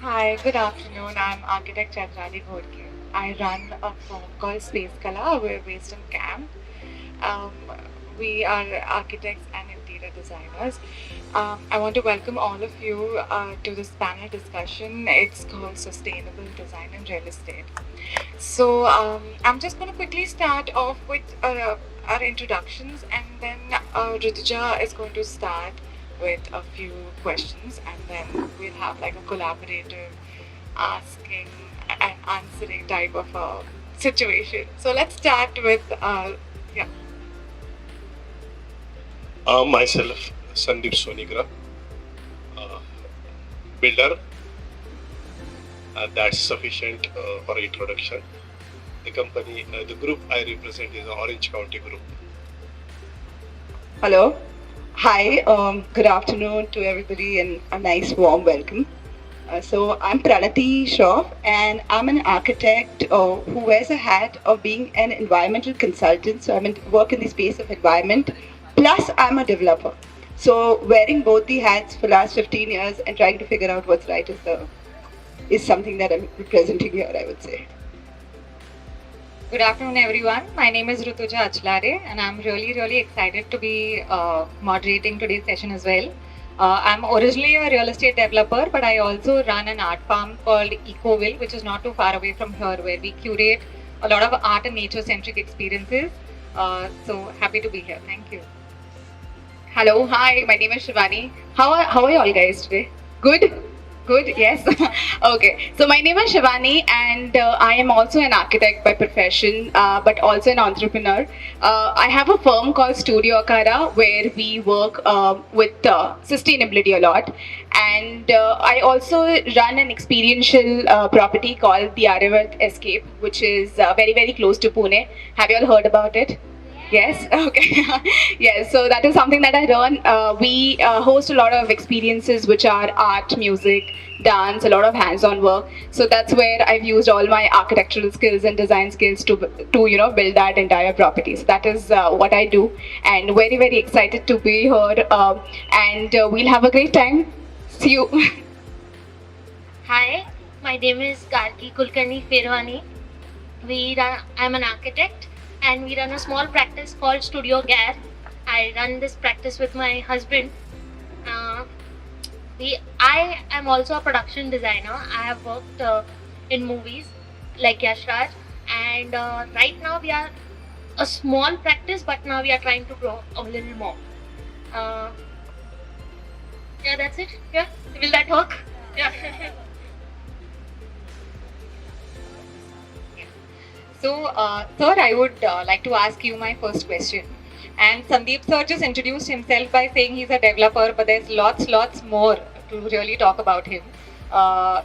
Hi, good afternoon. I'm architect Chandrali Ghodke. I run a firm called Space Kala. We're based in Camp. Um, we are architects and interior designers. I want to welcome all of you to this panel discussion. It's called Sustainable Design in Real Estate. So I'm just going to quickly start off with our introductions, and then Ritija is going to start with a few questions, and then we'll have like a collaborative asking and answering type of a situation. So let's start with yeah. Myself, Sandeep Sonigra, uh, builder. That's sufficient for introduction. The company, the group I represent is the Orange County Group. Hello. Hi. Good afternoon to everybody and a nice warm welcome. So I'm Pranati Shroff and I'm an architect who wears a hat of being an environmental consultant. So work in the space of environment. Plus I'm a developer. So wearing both the hats for the last 15 years and trying to figure out what's right is something that I'm representing here, I would say. Good afternoon, everyone. My name is Rutuja Achlare, and I'm really excited to be moderating today's session as well. I'm originally a real estate developer, but I also run an art farm called Ecoville, which is not too far away from here, where we curate a lot of art and nature-centric experiences. So happy to be here. Thank you. Hello, hi. My name is Shivani. How are you all guys today? Good. Good, yes. Okay, so my name is Shivani, and I am also an architect by profession, but also an entrepreneur. I have a firm called Studio Akara where we work with sustainability a lot. And I also run an experiential property called the Aryavat Escape, which is very close to Pune. Have you all heard about it? Yes. Okay. Yes. So that is something that I run. We host a lot of experiences, which are art, music, dance, a lot of hands-on work. So that's where I've used all my architectural skills and design skills to build that entire property. So that is what I do, and very excited to be here. And we'll have a great time. See you. Hi, my name is Gargi Kulkarni Ferwani. I'm an architect and we run a small practice called Studio Gare. I run this practice with my husband. I am also a production designer. I have worked in movies like Yash Raj, and right now we are a small practice, but now we are trying to grow a little more. Yeah, that's it. Yeah, will that work? Yeah. So, sir, I would like to ask you my first question. And Sandeep sir just introduced himself by saying he's a developer, but there's lots more to really talk about him.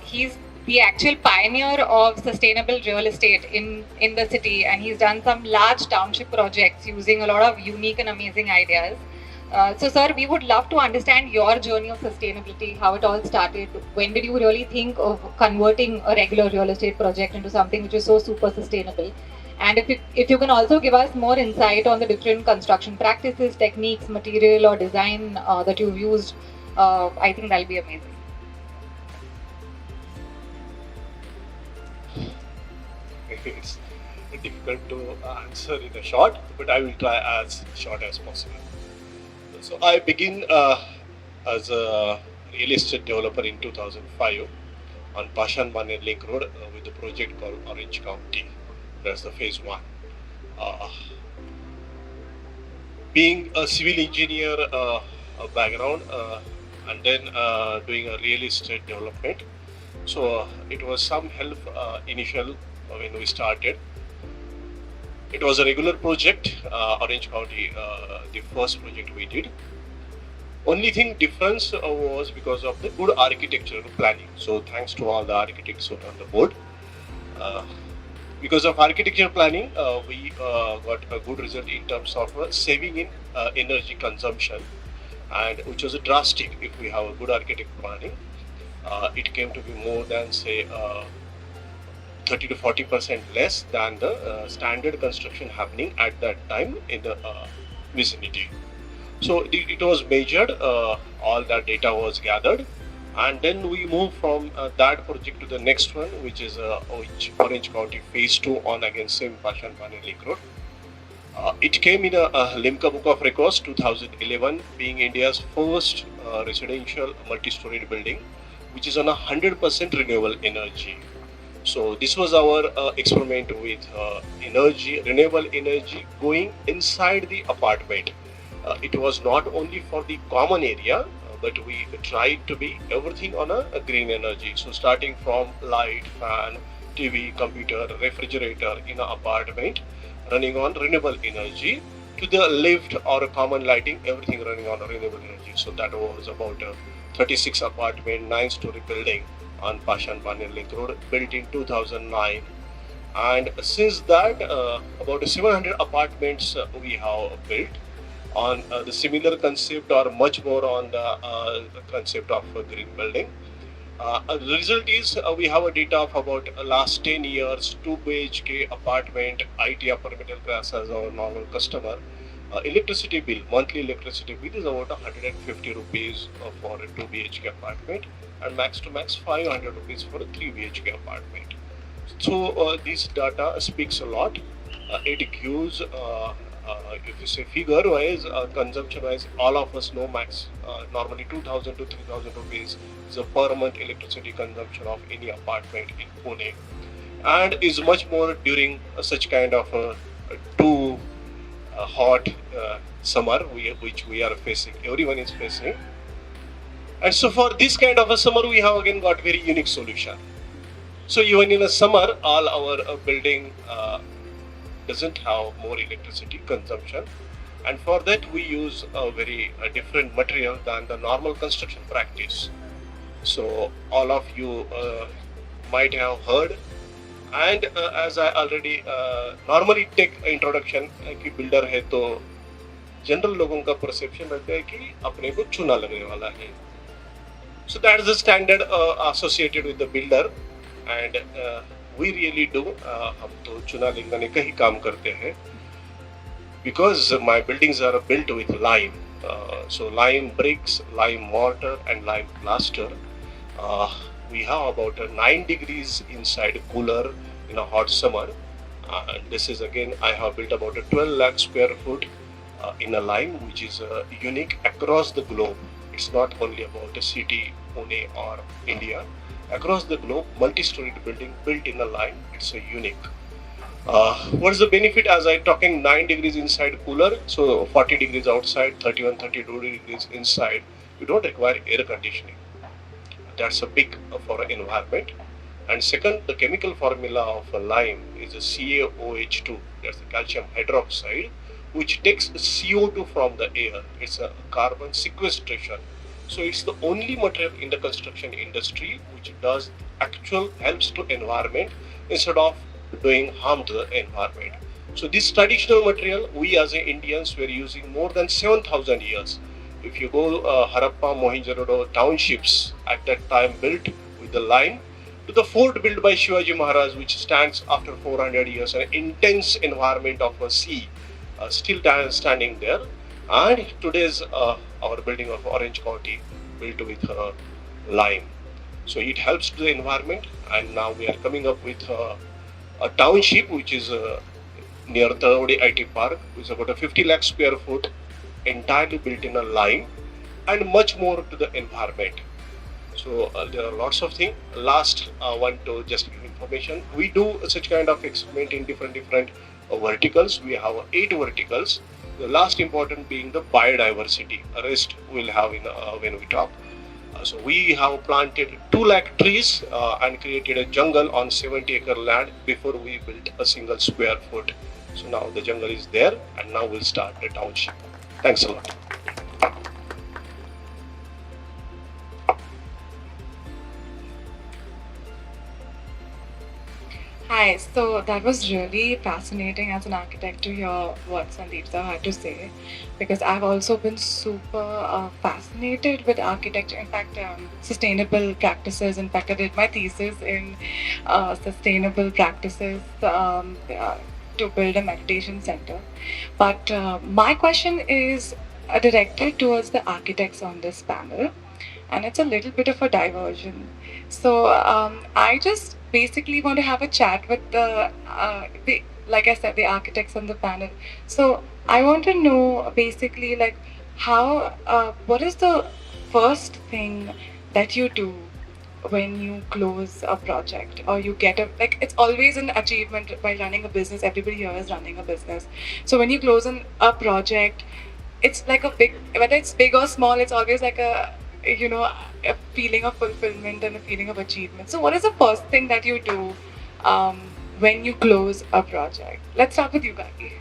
He's the actual pioneer of sustainable real estate in the city, and he's done some large township projects using a lot of unique and amazing ideas. So, sir, we would love to understand your journey of sustainability, how it all started. When did you really think of converting a regular real estate project into something which is so super sustainable? And if you can also give us more insight on the different construction practices, techniques, material or design that you've used, I think that'll be amazing. It's difficult to answer in a short, but I will try as short as possible. So I begin as a real estate developer in 2005 on Pashan Maner Link Road with a project called Orange County. That's the phase one. Being a civil engineer background and then doing a real estate development. So it was some help initial when we started. It was a regular project, Orange County, the first project we did. Only thing difference was because of the good architectural planning. So thanks to all the architects who were on the board. Because of architectural planning, we got a good result in terms of saving in energy consumption, and which was drastic. If we have a good architect planning, it came to be more than say 30 to 40% less than the standard construction happening at that time in the vicinity. So it was measured, all that data was gathered, And then we move from that project to the next one, which is Orange County Phase 2 on again same Pashan Bani Lake Road. It came in a Limca Book of Records 2011, being India's first residential multi-storied building, which is on 100% renewable energy. So this was our experiment with renewable energy going inside the apartment. It was not only for the common area, but we tried to be everything on a green energy. So starting from light, fan, TV, computer, refrigerator in an apartment running on renewable energy, to the lift or a common lighting, everything running on renewable energy. So that was about a 36 apartment, 9-story building on Pashan Bani Lake Road, built in 2009. And since that, about 700 apartments we have built on the similar concept, or much more on the concept of a green building. The result is we have a data of about last 10 years, 2 BHK apartment, IT upper middle class as our normal customer. Electricity bill, monthly electricity bill is about 150 rupees for a 2 BHK apartment, and max to max 500 rupees for a 3 BHK apartment. So this data speaks a lot. It gives, if you say figure wise, consumption wise, all of us know max normally 2000 to 3000 rupees is a per month electricity consumption of any apartment in Pune, and is much more during such kind of too hot summer which we are facing, everyone is facing. And so for this kind of a summer, we have again got very unique solution. So even in a summer, all our building doesn't have more electricity consumption, and for that we use a very different material than the normal construction practice. So all of you might have heard, and as I already normally take introduction कि builder है तो general लोगों का perception रहता है कि अपने को चूना लगने वाला है. So that is the standard associated with the builder, and we really do. हम तो चूना लगाने का ही काम करते हैं, because my buildings are built with lime. So lime bricks, lime mortar, and lime plaster. We have about 9 degrees inside cooler in a hot summer. And this is again, I have built about a 12 lakh square foot in a lime, which is unique across the globe. It's not only about a city, Pune or India. Across the globe, multi-storied building built in a lime, it's a unique. What is the benefit as I talking 9 degrees inside cooler, so 40 degrees outside, 31, 32 degrees inside. You don't require air conditioning. That's a big for an environment. And second, the chemical formula of a lime is a CaOH2, that's the calcium hydroxide, which takes CO2 from the air. It's a carbon sequestration. So it's the only material in the construction industry which does actual helps to environment instead of doing harm to the environment. So this traditional material, we as Indians were using more than 7,000 years. If you go Harappa, Mohenjo-daro townships at that time built with the lime, to the fort built by Shivaji Maharaj, which stands after 400 years, an intense environment of a sea, still standing there. And today's our building of Orange County built with lime. So it helps to the environment, and now we are coming up with a township which is near Thavadi IT Park, which is about a 50 lakh square foot, entirely built in a lime, and much more to the environment. So there are lots of things. Last, I want to just give information. We do such kind of experiment in different verticals. We have 8 verticals. The last important being the biodiversity. Rest we'll have in when we talk. So we have planted 2 lakh trees and created a jungle on 70-acre land before we built a single square foot. So now the jungle is there, and now we'll start the township. Thanks a lot. Hi, so that was really fascinating as an architect to hear what Sandeep sir had to say, because I've also been super fascinated with architecture. In fact, sustainable practices. In fact, I did my thesis in sustainable practices to build a meditation center. But my question is, directed towards the architects on this panel, and it's a little bit of a diversion. So I just basically want to have a chat with the like I said, the architects on the panel. So I want to know basically like how what is the first thing that you do when you close a project or you get a like it's always an achievement by running a business. Everybody here is running a business. So when you close a project, it's like a big, whether it's big or small, it's always like a a feeling of fulfillment and a feeling of achievement. So what is the first thing that you do when you close a project? Let's start with you, Gaki.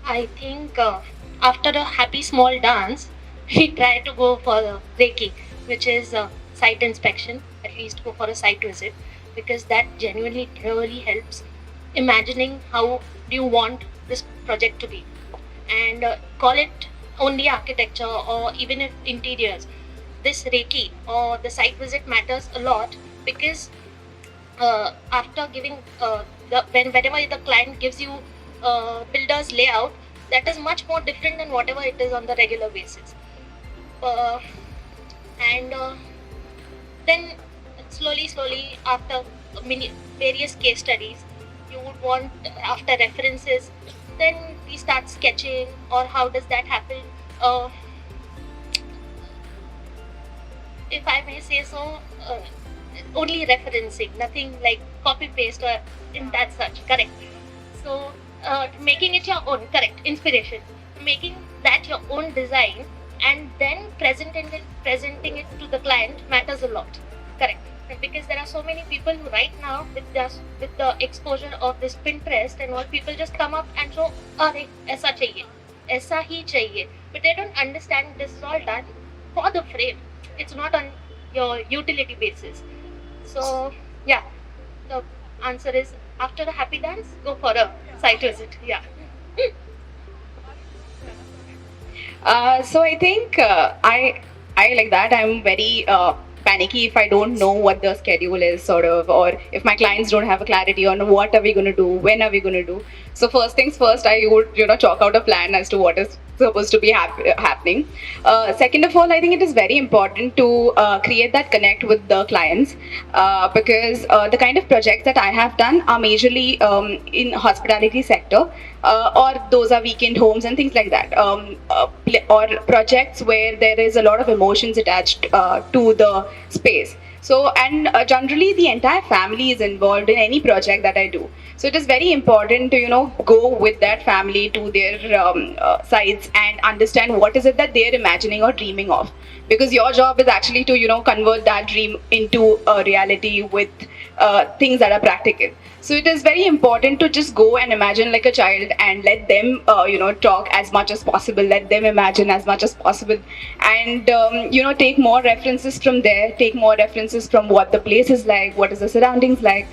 I think after a happy small dance, we try to go for the Reiki, which is site inspection, at least go for a site visit, because that genuinely really helps imagining how do you want this project to be. And call it only architecture or even if interiors. This Reiki or the site visit matters a lot because after giving whenever the client gives you builder's layout, that is much more different than whatever it is on the regular basis. And then slowly after various case studies, you would want after references, then we start sketching. Or how does that happen? If I may say so, only referencing, nothing like copy paste or in that such, correct. So making it your own, correct, inspiration, making that your own design and then presenting it to the client matters a lot, correct. Because there are so many people who right now with the exposure of this Pinterest and all, people just come up and show, "Arey, aisa chahiye, aisa hi chahiye," but they don't understand this is all done for the frame. It's not on your utility basis. So yeah, the answer is after a happy dance, go for a site visit. Yeah. So I think I like that. I'm very panicky if I don't know what the schedule is, sort of, or if my clients don't have a clarity on what are we going to do, when are we going to do. So first things first, I would chalk out a plan as to what is supposed to be happening. Second of all, I think it is very important to create that connect with the clients because the kind of projects that I have done are majorly in hospitality sector or those are weekend homes and things like that, or projects where there is a lot of emotions attached to the space. So, and generally the entire family is involved in any project that I do. So it is very important to, go with that family to their sites and understand what is it that they're imagining or dreaming of. Because your job is actually to, convert that dream into a reality with things that are practical. So it is very important to just go and imagine like a child and let them, talk as much as possible. Let them imagine as much as possible, and take more references from there. Take more references from what the place is like, what is the surroundings like,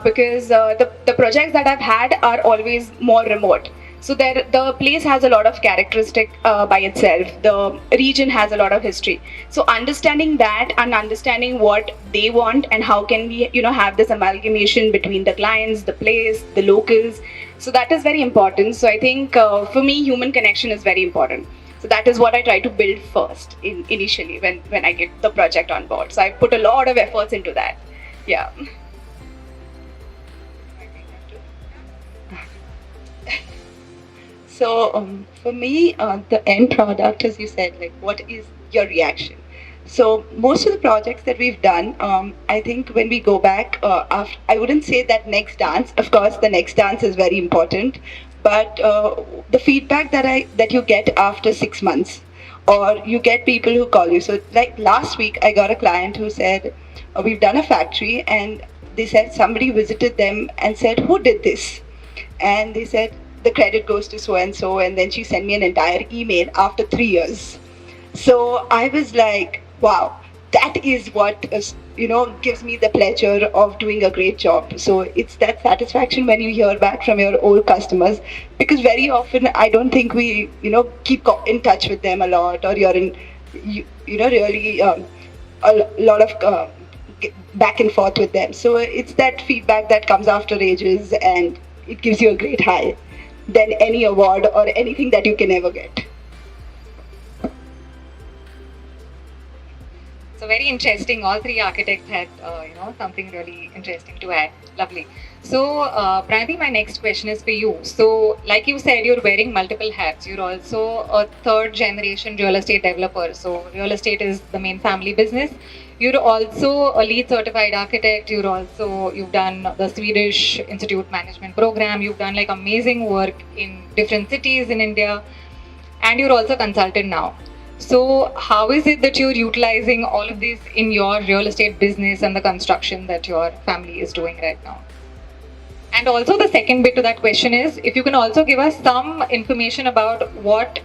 because the projects that I've had are always more remote. So the place has a lot of characteristic by itself. The region has a lot of history. So understanding that and understanding what they want and how can we, have this amalgamation between the clients, the place, the locals. So that is very important. So I think for me, human connection is very important. So that is what I try to build first initially when I get the project on board. So I put a lot of efforts into that. Yeah. So for me, the end product, as you said, like what is your reaction? So most of the projects that we've done, I think when we go back, after, I wouldn't say that next dance. Of course, the next dance is very important, but the feedback that you get after 6 months, or you get people who call you. So like last week, I got a client who said, we've done a factory, and they said somebody visited them and said, who did this? And they said, the credit goes to so and so, and then she sent me an entire email after 3 years. So I was like, wow, that is what gives me the pleasure of doing a great job. So it's that satisfaction when you hear back from your old customers, because very often I don't think we keep in touch with them a lot, or you're in really a lot of back and forth with them. So it's that feedback that comes after ages, and it gives you a great high. than any award or anything that you can ever get. So very interesting. All three architects had, something really interesting to add. Lovely. So, Pranati, my next question is for you. So, like you said, you're wearing multiple hats. You're also a third generation real estate developer. So, real estate is the main family business. You're also a LEED certified architect. You've done the Swedish Institute Management Program. You've done like amazing work in different cities in India. And you're also a consultant now. So, how is it that you're utilizing all of this in your real estate business and the construction that your family is doing right now? And also, the second bit to that question is if you can also give us some information about what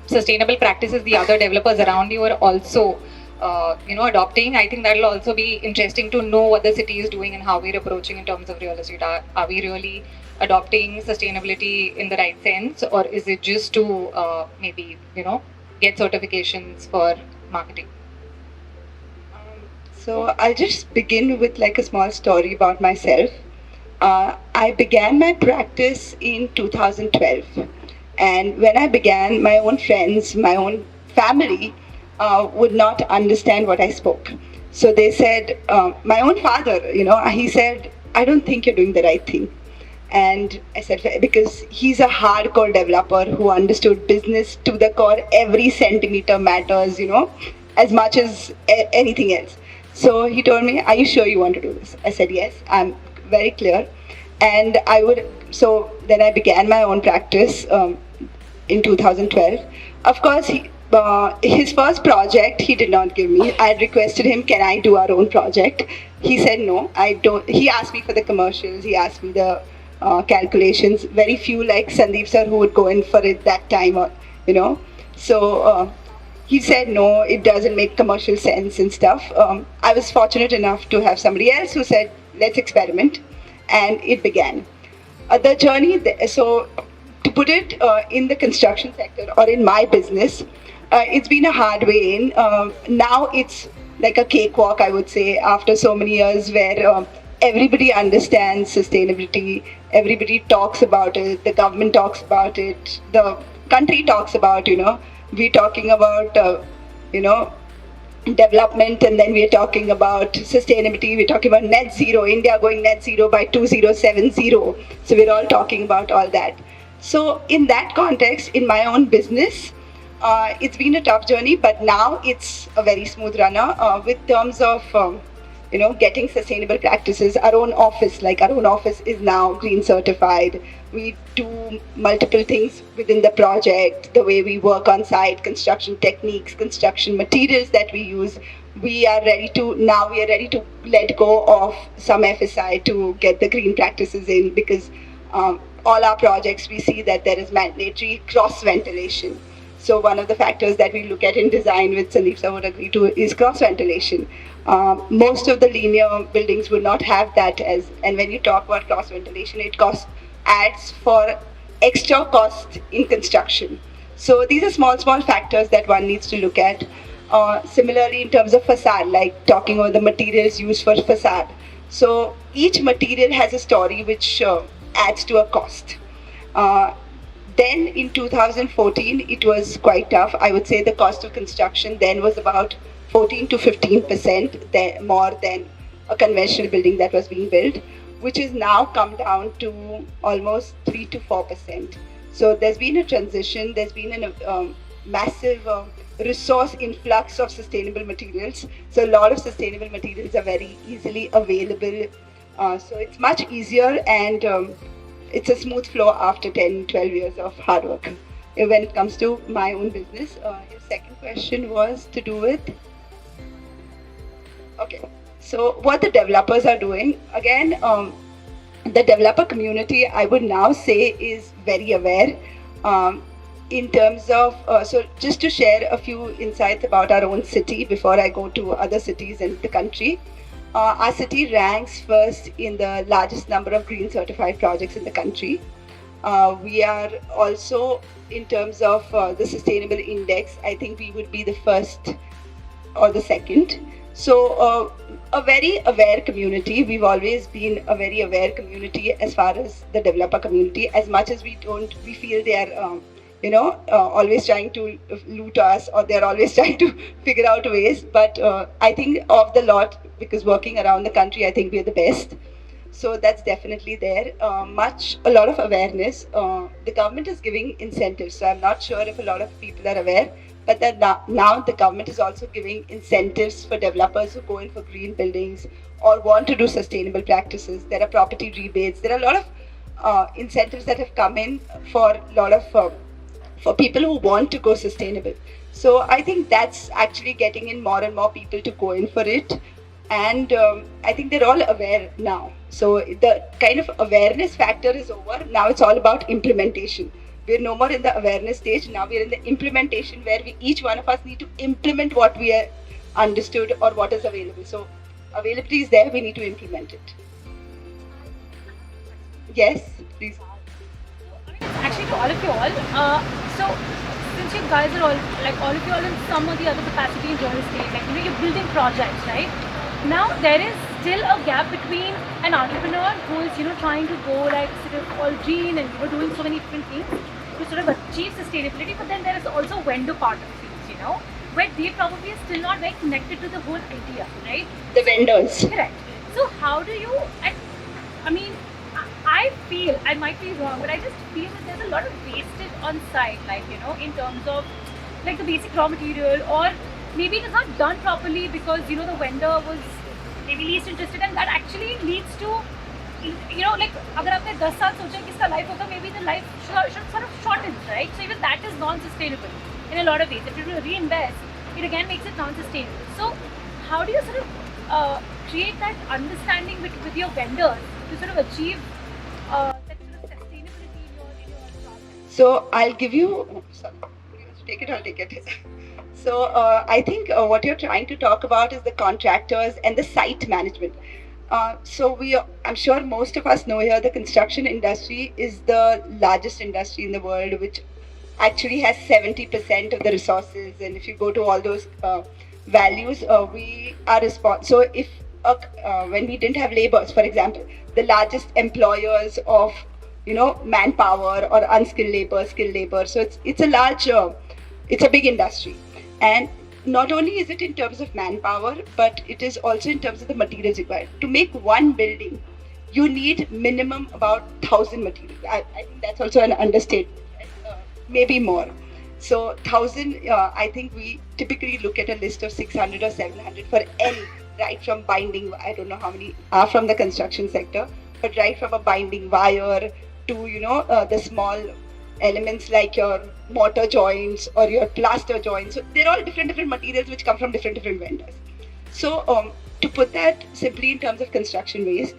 sustainable practices the other developers around you are also adopting. I think that'll also be interesting to know what the city is doing and how we're approaching in terms of real estate. Are we really adopting sustainability in the right sense, or is it just to get certifications for marketing? So I'll just begin with like a small story about myself. I began my practice in 2012, and when I began, my own friends, my own family would not understand what I spoke. So they said, my own father, he said, I don't think you're doing the right thing. And I said, because he's a hardcore developer who understood business to the core, every centimeter matters, as much as anything else. So he told me, are you sure you want to do this? I said, yes, I'm very clear. And so then I began my own practice in 2012. Of course, his first project he did not give me. I requested him, can I do our own project? He said, no, I don't. He asked me for the commercials, he asked me the calculations. Very few like Sandeep sir who would go in for it that time, So he said, no, it doesn't make commercial sense and stuff. I was fortunate enough to have somebody else who said, let's experiment. And it began. The journey, so to put it in the construction sector or in my business, it's been a hard way in. Now it's like a cakewalk, I would say, after so many years where everybody understands sustainability, everybody talks about it, the government talks about it, the country talks about, we're talking about, development, and then we're talking about sustainability, we're talking about net zero, India going net zero by 2070. So we're all talking about all that. So in that context, in my own business, it's been a tough journey, but now it's a very smooth runner with terms of getting sustainable practices. Our own office is now green certified. We do multiple things within the project, the way we work on site, construction techniques, construction materials that we use. We are ready to let go of some FSI to get the green practices in, because all our projects, we see that there is mandatory cross ventilation. So one of the factors that we look at in design, which Sandeep sir would agree to, is cross ventilation. Most of the linear buildings would not have that and when you talk about cross ventilation, it adds for extra cost in construction. So these are small factors that one needs to look at. Similarly, in terms of facade, like talking about the materials used for facade. So each material has a story which adds to a cost. Then in 2014, it was quite tough. I would say the cost of construction then was about 14 to 15% more than a conventional building that was being built, which has now come down to almost 3 to 4%. So there's been a transition, there's been a massive resource influx of sustainable materials. So a lot of sustainable materials are very easily available. So it's much easier, and it's a smooth flow after 10, 12 years of hard work. When it comes to my own business, your second question was to do with? Okay, so what the developers are doing, again, the developer community, I would now say, is very aware in terms of, so just to share a few insights about our own city before I go to other cities in the country. Our city ranks first in the largest number of green certified projects in the country. We are also, in terms of the sustainable index, I think we would be the first or the second. So, a very aware community. We've always been a very aware community as far as the developer community. As much as we feel they are, always trying to loot us, or they're always trying to figure out ways. But I think of the lot, because working around the country, I think we're the best. So that's definitely there. A lot of awareness. The government is giving incentives. So I'm not sure if a lot of people are aware, but that now the government is also giving incentives for developers who go in for green buildings or want to do sustainable practices. There are property rebates. There are a lot of incentives that have come in for a lot of for people who want to go sustainable. So I think that's actually getting in more and more people to go in for it, and I think they're all aware now. So the kind of awareness factor is over. Now it's all about implementation. We're no more in the awareness stage. Now we're in the implementation, where each one of us need to implement what we are understood or what is available. So availability is there. We need to implement it. Yes, please. Actually, to all of you all, so since you guys are all, like all of you all in some or the other capacity in real estate, like you're building projects, right? Now there is still a gap between an entrepreneur who is trying to go like sort of all green and doing so many different things to sort of achieve sustainability, but then there is also vendor part of things, where they probably are still not very connected to the whole idea, right? The vendors. Correct. So how do you? I mean, I feel, I might be wrong, but I just feel that there's a lot of wastage on site, like, in terms of like the basic raw material, or maybe it is not done properly because, the vendor was maybe least interested, and that actually leads to, like, अगर आपने 10 साल सोचा कि इसका life होगा, maybe the life should sort of shorten, right? So even that is non-sustainable in a lot of ways. If you reinvest, it again makes it non-sustainable. So how do you sort of create that understanding with your vendors to sort of achieve that sort of sustainability in your project? So I'll give you. Sorry, take it. I'll take it. So I think what you're trying to talk about is the contractors and the site management. I'm sure most of us know here, the construction industry is the largest industry in the world, which actually has 70% of the resources. And if you go to all those values, we are responsible. So if when we didn't have laborers, for example, the largest employers of manpower or unskilled labor, skilled labor. So it's a large, it's a big industry, and not only is it in terms of manpower, but it is also in terms of the materials required. To make one building, you need minimum about 1,000 materials. I think that's also an understatement, maybe more. So 1,000, I think we typically look at a list of 600 or 700 for any, right from binding, I don't know how many are from the construction sector, but right from a binding wire to, the small elements like your mortar joints or your plaster joints. So they're all different materials which come from different vendors. So to put that simply in terms of construction waste,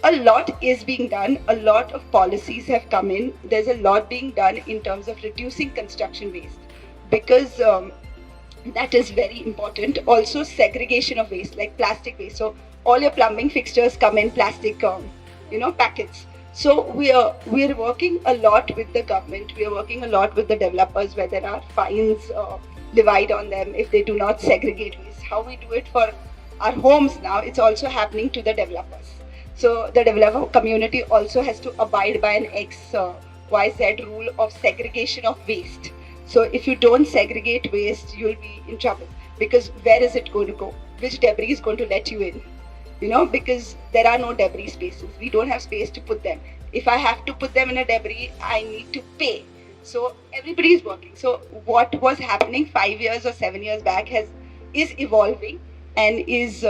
a lot is being done. A lot of policies have come in. There's a lot being done in terms of reducing construction waste, because that is very important. Also, segregation of waste, like plastic waste. So all your plumbing fixtures come in plastic, packets. So we are working a lot with the government. We are working a lot with the developers, where there are fines levied on them if they do not segregate waste. How we do it for our homes now, it's also happening to the developers. So the developer community also has to abide by an XYZ rule of segregation of waste. So if you don't segregate waste, you'll be in trouble, because where is it going to go? Which debris is going to let you in? Because there are no debris spaces. We don't have space to put them. If I have to put them in a debris, I need to pay. So everybody is working. So what was happening 5 years or 7 years back is evolving and is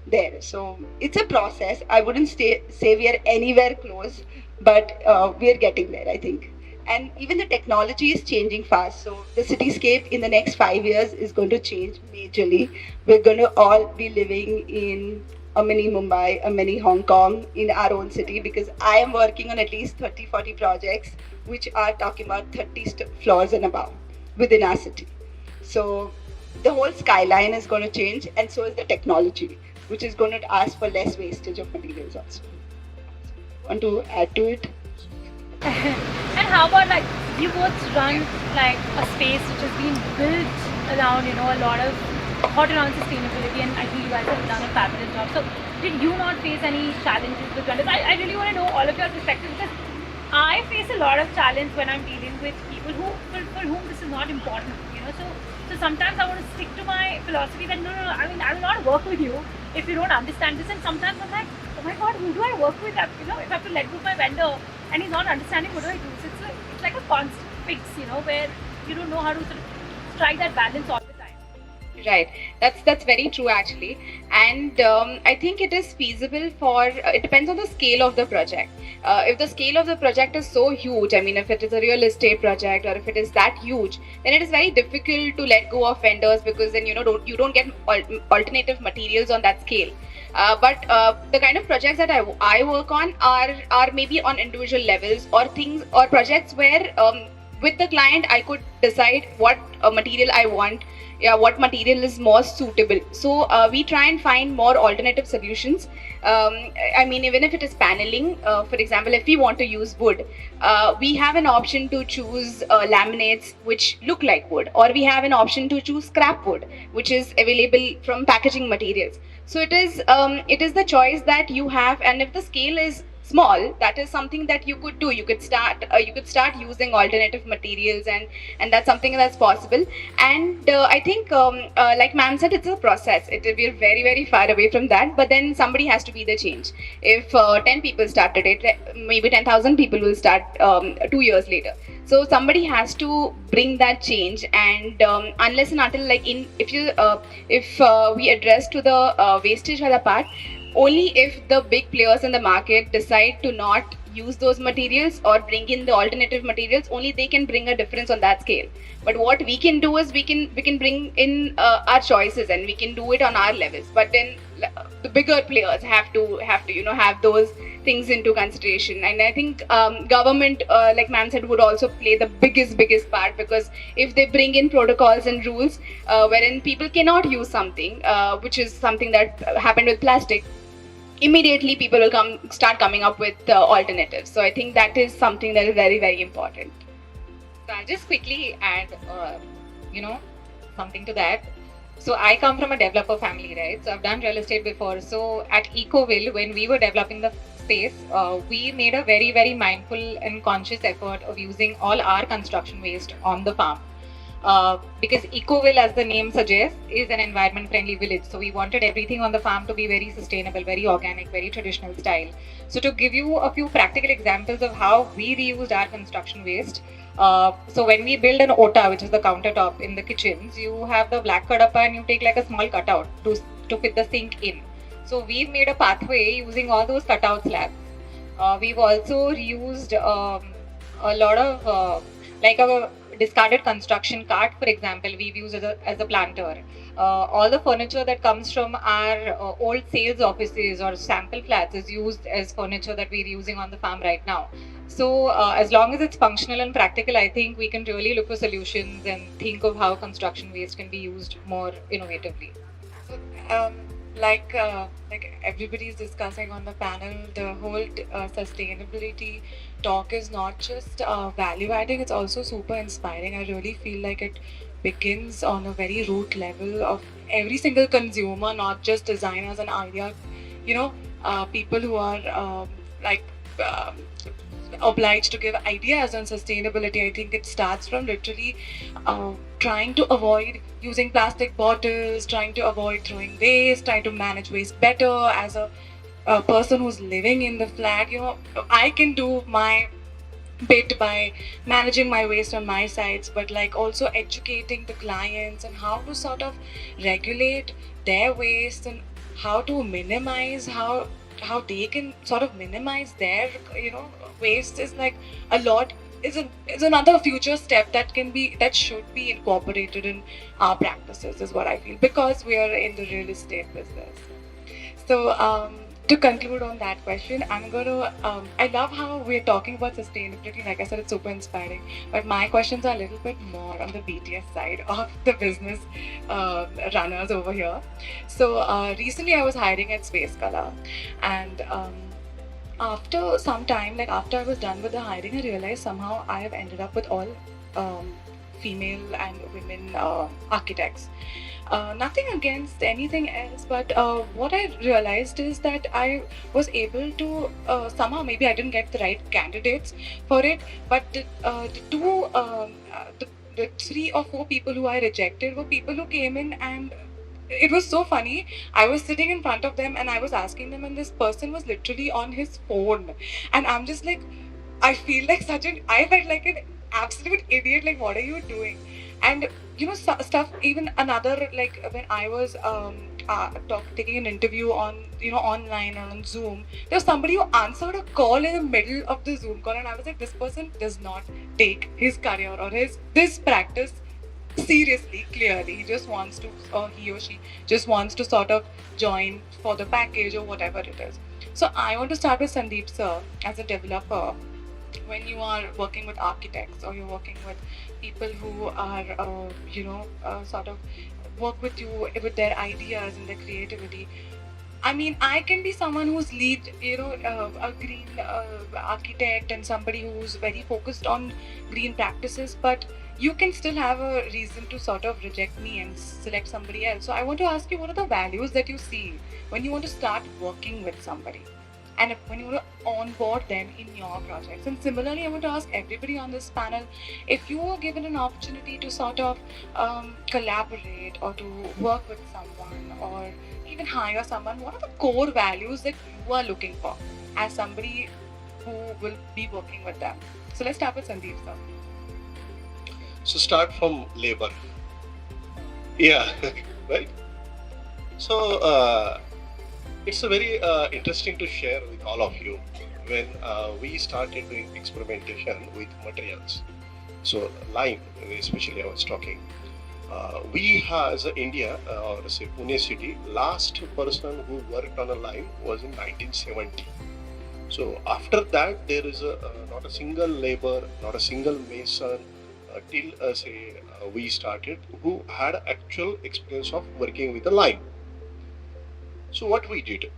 there. So it's a process. I wouldn't say we are anywhere close, but we are getting there, I think. And even the technology is changing fast. So the cityscape in the next 5 years is going to change majorly. We're going to all be living in a mini Mumbai, a mini Hong Kong in our own city, because I am working on at least 30-40 projects which are talking about 30 floors and above within our city. So the whole skyline is going to change, and so is the technology, which is going to ask for less wastage of materials also. Want to add to it? And how about, like, you both run like a space which has been built around, a lot of thought around sustainability, and I think you guys have done a fabulous job. So, did you not face any challenges with vendors? I really want to know all of your perspectives, because I face a lot of challenge when I'm dealing with people for whom this is not important, you know. So sometimes I want to stick to my philosophy that no, I mean, I will not work with you if you don't understand this. And sometimes I'm like, oh my god, who do I work with? You know, if I have to let go of my vendor and he's not understanding, what do I do? So it's like a constant fix, you know, where you don't know how to sort of strike that balance all the time. Right. That's very true actually, and I think it is feasible for. It depends on the scale of the project. If the scale of the project is so huge, I mean, if it is a real estate project or if it is that huge, then it is very difficult to let go of vendors, because then you don't get alternative materials on that scale. But the kind of projects that I work on are maybe on individual levels, or things or projects where with the client I could decide what material I want, what material is most suitable. So we try and find more alternative solutions. I mean, even if it is paneling, for example, if we want to use wood, we have an option to choose laminates which look like wood, or we have an option to choose scrap wood, which is available from packaging materials. So it is the choice that you have, and if the scale is small, that is something that you could do. You could start using alternative materials, and that's something that's possible. And I think like ma'am said, it's a process. We're very, very far away from that, but then somebody has to be the change. If 10 people started it, maybe 10,000 people will start 2 years later. So somebody has to bring that change, and unless and until, like, if we address to the wastage wala part, only if the big players in the market decide to not use those materials or bring in the alternative materials, only they can bring a difference on that scale. But what we can do is we can bring in our choices, and we can do it on our levels. But then the bigger players have to have those things into consideration. And I think government, like ma'am said, would also play the biggest part, because if they bring in protocols and rules wherein people cannot use something, which is something that happened with plastic, immediately people will start coming up with alternatives. So I think that is something that is very, very important. So I'll just quickly add, something to that. So I come from a developer family, right? So I've done real estate before. So at Ecoville, when we were developing the space, we made a very, very mindful and conscious effort of using all our construction waste on the farm. Because Ecoville, as the name suggests, is an environment-friendly village. So we wanted everything on the farm to be very sustainable, very organic, very traditional style. So to give you a few practical examples of how we reused our construction waste, so when we build an ota, which is the countertop in the kitchens, you have the black kadapa and you take like a small cutout to fit the sink in. So we've made a pathway using all those cutout slabs. We've also reused a lot of like a discarded construction cart, for example, we've used as a planter. All the furniture that comes from our old sales offices or sample flats is used as furniture that we're using on the farm right now. So as long as it's functional and practical, I think we can really look for solutions and think of how construction waste can be used more innovatively. So, like everybody is discussing on the panel, the whole sustainability talk is not just value adding, it's also super inspiring. I really feel like it begins on a very root level of every single consumer, not just designers and idea, people who are obliged to give ideas on sustainability. I think it starts from literally trying to avoid using plastic bottles, trying to avoid throwing waste, trying to manage waste better. As a person who's living in the flat, I can do my bit by managing my waste on my sides, but like also educating the clients and how to sort of regulate their waste and how to minimize how they can sort of minimize their waste is like a lot is another future step that should be incorporated in our practices, is what I feel, because we are in the real estate business. So to conclude on that question, I'm going to I love how we're talking about sustainability. Like I said, it's super inspiring, but my questions are a little bit more on the BTS side of the business runners over here. So recently I was hiring at Space Color, and after some time, like after I was done with the hiring, I realized somehow I have ended up with all female and women architects. Nothing against anything else, but what I realized is that I was able to somehow, maybe I didn't get the right candidates for it, but the 3 or 4 people who I rejected were people who came in, and it was so funny. I was sitting in front of them and I was asking them, and this person was literally on his phone, and I'm just like, I felt like an absolute idiot. Like, what are you doing? And stuff. Even another, like, when I was taking an interview on online or on Zoom, there was somebody who answered a call in the middle of the Zoom call, and I was like, this person does not take his career or this practice seriously. Clearly, he just wants to, or he or she just wants to sort of join for the package or whatever it is. So I want to start with Sandeep sir as a developer. When you are working with architects or you're working with people who are, sort of work with you with their ideas and their creativity. I mean, I can be someone who's lead, a green architect and somebody who's very focused on green practices, but you can still have a reason to sort of reject me and select somebody else. So I want to ask you, what are the values that you see when you want to start working with somebody? And when you want to onboard them in your projects. And similarly, I want to ask everybody on this panel, if you were given an opportunity to sort of collaborate or to work with someone or even hire someone, what are the core values that you are looking for as somebody who will be working with them? So let's start with Sandeep sir. So start from labor. Yeah, right. So it's a very interesting to share with all of you when we started doing experimentation with materials. So lime, especially I was talking. We have, as India, or say Pune city, last person who worked on a lime was in 1970. So after that, there is not a single labor, not a single mason, till we started, who had actual experience of working with the lime. So what we did,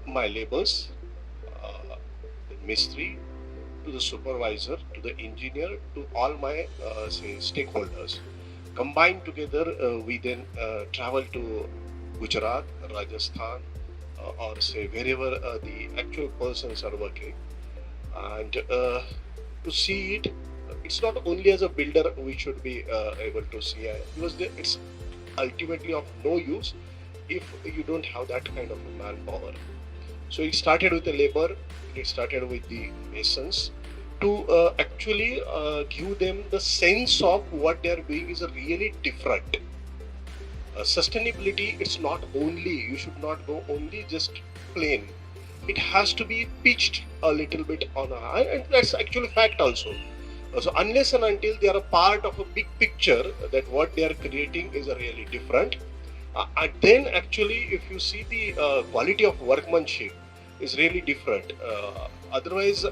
my laborers, the mistri, to the supervisor, to the engineer, to all my stakeholders, combined together, we then travel to Gujarat, Rajasthan, or say wherever the actual persons are working, and to see it. It's not only as a builder we should be able to see, because it's ultimately of no use if you don't have that kind of manpower. So it started with the labor, it started with the masons, to actually give them the sense of what they are doing is really different. Sustainability, it's not only, you should not go only just plain. It has to be pitched a little bit on a high, and that's actually fact also. So unless and until they are a part of a big picture that what they are creating is really different, and then actually if you see the quality of workmanship is really different. Otherwise,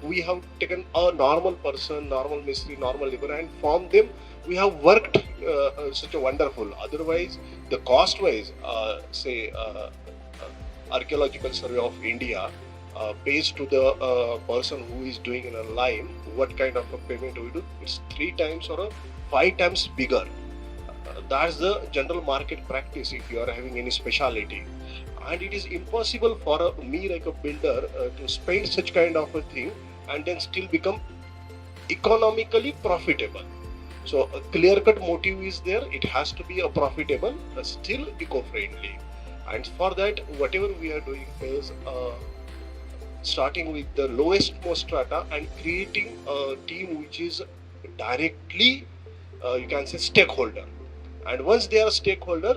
we have taken a normal person, normal mystery, normal labor, and from them we have worked such a wonderful. Otherwise, the cost wise, Archaeological Survey of India pays to the person who is doing in a lime, what kind of a payment we do? It's 3 times or 5 times bigger. That's the general market practice if you are having any specialty. And it is impossible for me like a builder to spend such kind of a thing and then still become economically profitable. So a clear-cut motive is there. It has to be a profitable, still eco-friendly. And for that, whatever we are doing is starting with the lowest most strata and creating a team which is directly, you can say, stakeholder. And once they are stakeholder,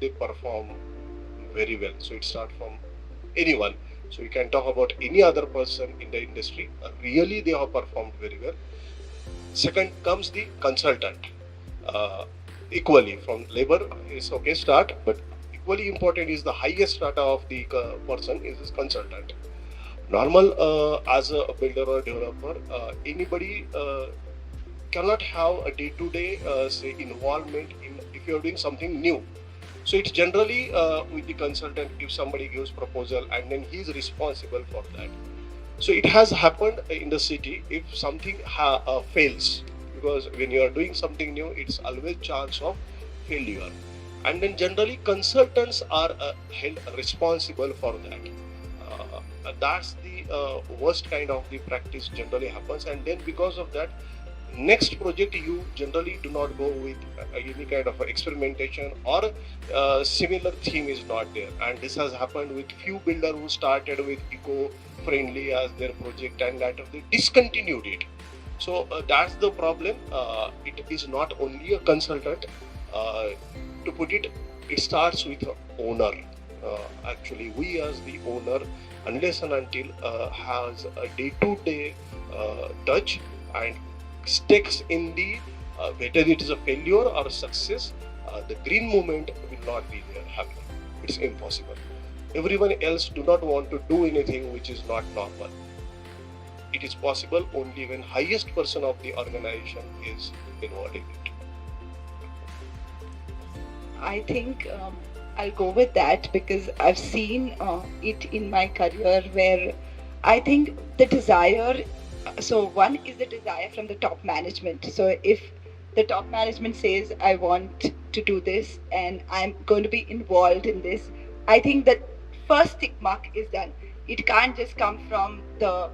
they perform very well. So it starts from anyone. So you can talk about any other person in the industry. Really, they have performed very well. Second comes the consultant. Equally, from labor is okay start, but equally important is the highest strata of the person is this consultant. Normal as a builder or developer, anybody cannot have a day-to-day say involvement in if you are doing something new. So it's generally with the consultant, if somebody gives proposal and then he is responsible for that. So it has happened in the city if something fails, because when you are doing something new, it's always chance of failure, and then generally consultants are held responsible for that. That's the worst kind of the practice generally happens, and then because of that, next project you generally do not go with any kind of experimentation, or similar theme is not there. And this has happened with few builder who started with eco-friendly as their project and later they discontinued it. So that's the problem. It is not only a consultant. To put it, it starts with the owner. Actually, we as the owner, unless and until has a day-to-day touch and stakes in the whether it is a failure or a success, the green movement will not be there happening. It's impossible. Everyone else do not want to do anything which is not normal. It is possible only when highest person of the organization is involved in it. I think I'll go with that because I've seen it in my career where I think the desire, so one is the desire from the top management. So if the top management says, I want to do this and I'm going to be involved in this, I think that first tick mark is done. It can't just come from the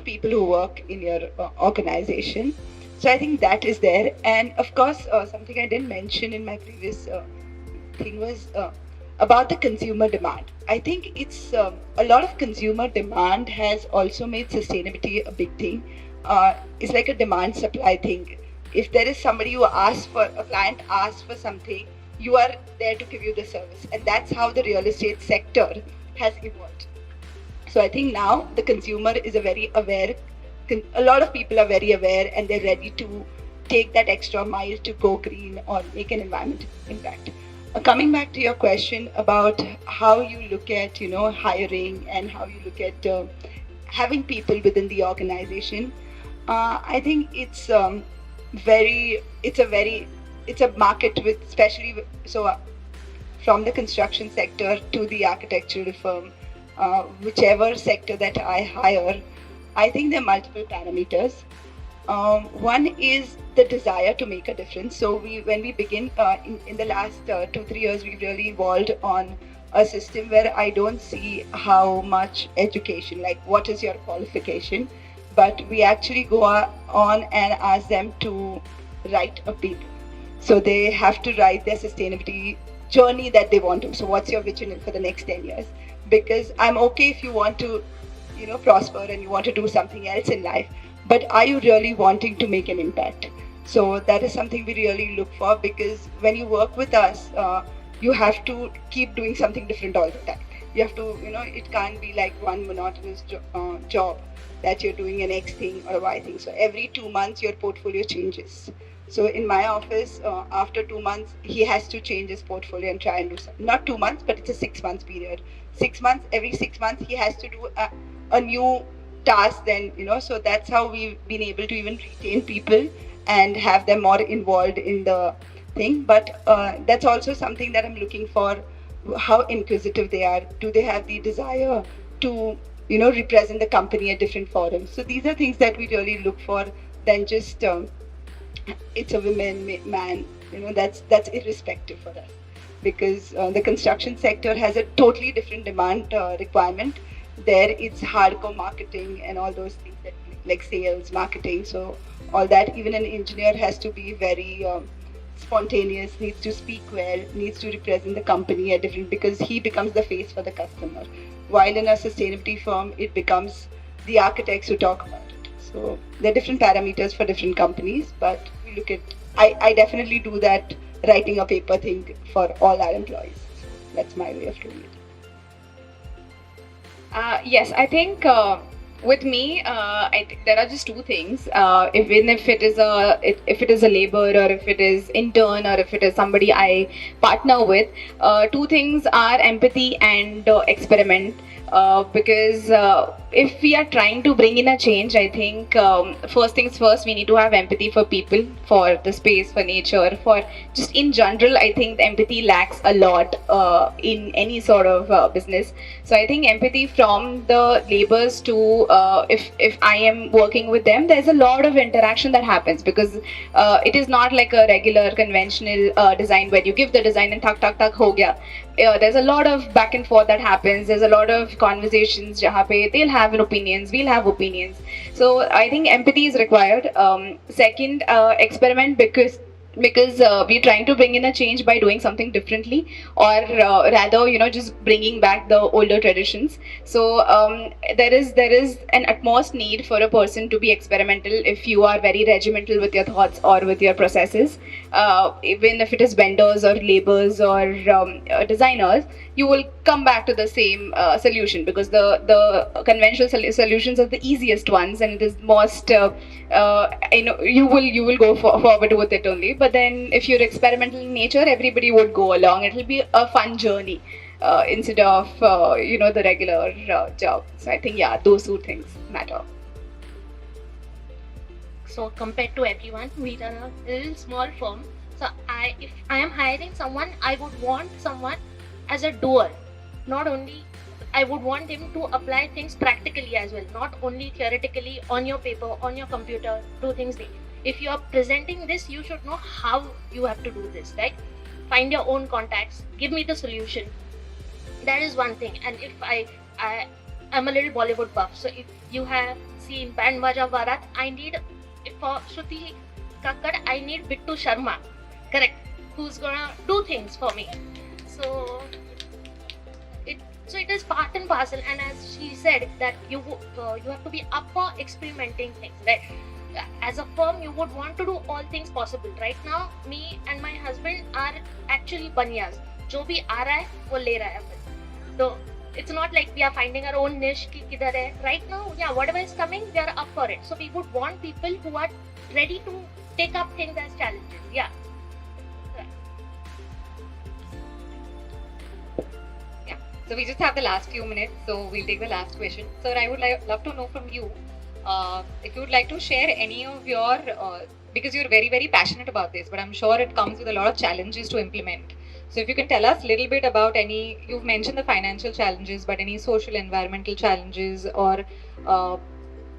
people who work in your organization. So I think that is there. And of course, something I didn't mention in my previous thing was about the consumer demand. I think it's a lot of consumer demand has also made sustainability a big thing. It's like a demand supply thing. If there is somebody who asks for, a client asks for something, you are there to give you the service. And that's how the real estate sector has evolved. So I think now the consumer is a very aware, a lot of people are very aware and they're ready to take that extra mile to go green or make an environment impact. Coming back to your question about how you look at, hiring and how you look at having people within the organization, I think it's a market with, especially from the construction sector to the architectural firm, whichever sector that I hire, I think there are multiple parameters. One is the desire to make a difference. So when we begin in the last 2-3 years, we've really evolved on a system where I don't see how much education, like what is your qualification, but we actually go on and ask them to write a paper. So they have to write their sustainability journey that they want to. So what's your vision for the next 10 years? Because I'm okay if you want to, prosper and you want to do something else in life, but are you really wanting to make an impact? So that is something we really look for, because when you work with us, you have to keep doing something different all the time. You have to, it can't be like one monotonous job that you're doing an X thing or a Y thing. So every 2 months, your portfolio changes. So in my office, after 2 months, he has to change his portfolio and try and do something. Not 2 months, but it's a 6 months period. 6 months, every 6 months, he has to do a new task then, so that's how we've been able to even retain people and have them more involved in the thing. But that's also something that I'm looking for, how inquisitive they are. Do they have the desire to, represent the company at different forums? So these are things that we really look for than just it's a woman, man, that's irrespective for us. Because the construction sector has a totally different demand requirement. There it's hardcore marketing and all those things that like sales, marketing. So all that, even an engineer has to be very spontaneous, needs to speak well, needs to represent the company at different, because he becomes the face for the customer. While in a sustainability firm, it becomes the architects who talk about it. So there are different parameters for different companies, but we look at, I definitely do that writing a paper thing for all our employees. So that's my way of doing it. Yes, I think with me, I think there are just two things. Even if it is a labor, or if it is intern, or if it is somebody I partner with, two things are empathy and experiment. because if we are trying to bring in a change, I think first things first, we need to have empathy for people, for the space, for nature, for just in general. I think empathy lacks a lot in any sort of business. So I think empathy from the laborers to if I am working with them, there's a lot of interaction that happens because it is not like a regular conventional design where you give the design and tak tak tak ho gaya. There's a lot of back and forth that happens. There's a lot of conversations jahan pe they'll have opinions, we'll have opinions. So I think empathy is required. Second, experiment because we're trying to bring in a change by doing something differently, or rather, just bringing back the older traditions. So there is an utmost need for a person to be experimental if you are very regimental with your thoughts or with your processes. Even if it is vendors or laborers or designers, you will come back to the same solution because the conventional solutions are the easiest ones and it is most you will go forward with it only. But then if you're experimental in nature, everybody would go along. It'll be a fun journey instead of the regular job. So I think those two things matter. So compared to everyone, we run a little small firm. So if I am hiring someone, I would want someone as a doer. Not only, I would want him to apply things practically as well, not only theoretically on your paper, on your computer, do things daily. If you are presenting this, you should know how you have to do this, right? Find your own contacts, give me the solution. That is one thing. And if I'm a little Bollywood buff, so if you have seen Band Baja Bharat, for Shruti Kakkad, I need Bittu Sharma, correct, who's gonna do things for me. So it is part and parcel, and as she said that you have to be up for experimenting things, right? As a firm, you would want to do all things possible. Right now, me and my husband are actually banyas. जो भी आ रहा है वो ले रहा है अपन. So it's not like we are finding our own niche कि किधर है. Right now, whatever is coming, we are up for it. So we would want people who are ready to take up things as challenges. Yeah. So we just have the last few minutes, so we'll take the last question. Sir, I would love to know from you if you would like to share any of your, because you're very, very passionate about this, but I'm sure it comes with a lot of challenges to implement. So if you can tell us a little bit about you've mentioned the financial challenges, but any social, environmental challenges or,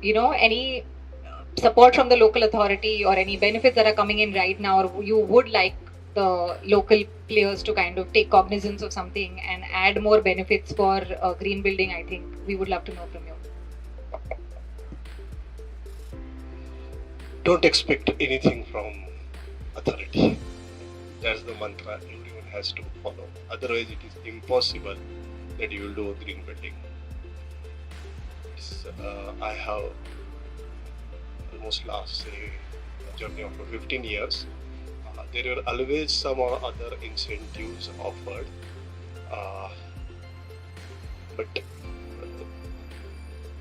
any support from the local authority or any benefits that are coming in right now, or you would like the local players to kind of take cognizance of something and add more benefits for green building, I think we would love to know from you. Don't expect anything from authority. That's the mantra everyone has to follow. Otherwise, it is impossible that you will do a green building. I have almost a journey of 15 years. There were always some or other incentives offered, but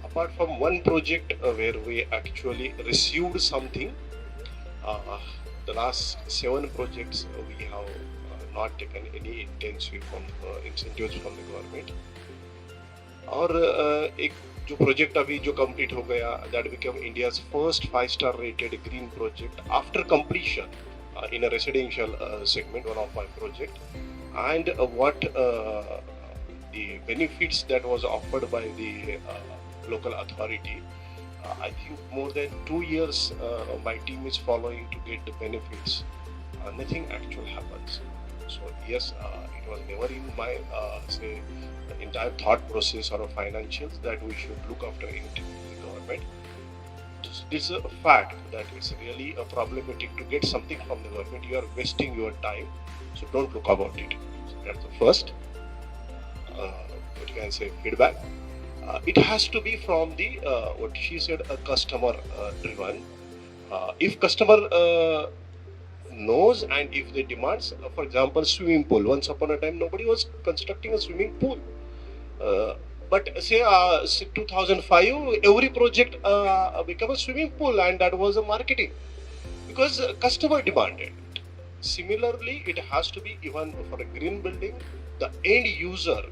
apart from one project where we actually received something, the last 7 projects we have not taken any intensive incentives from the government. और एक जो project अभी जो complete हो गया, that became India's first 5-star rated green project after completion. In a residential segment, one of my project, and what the benefits that was offered by the local authority. I think more than 2 years my team is following to get the benefits. Nothing actually happens. So yes, it was never in my entire thought process or financials that we should look after anything in the government. It's a fact that it's really a problematic to get something from the government. You are wasting your time, so don't look about it. So that's the first, what you can say, feedback. It has to be from the, what she said, a customer driven. If customer knows and if they demands, for example, swimming pool. Once upon a time, nobody was constructing a swimming pool. But say 2005, every project became a swimming pool, and that was a marketing because customer demanded. Similarly, it has to be even for a green building, the end user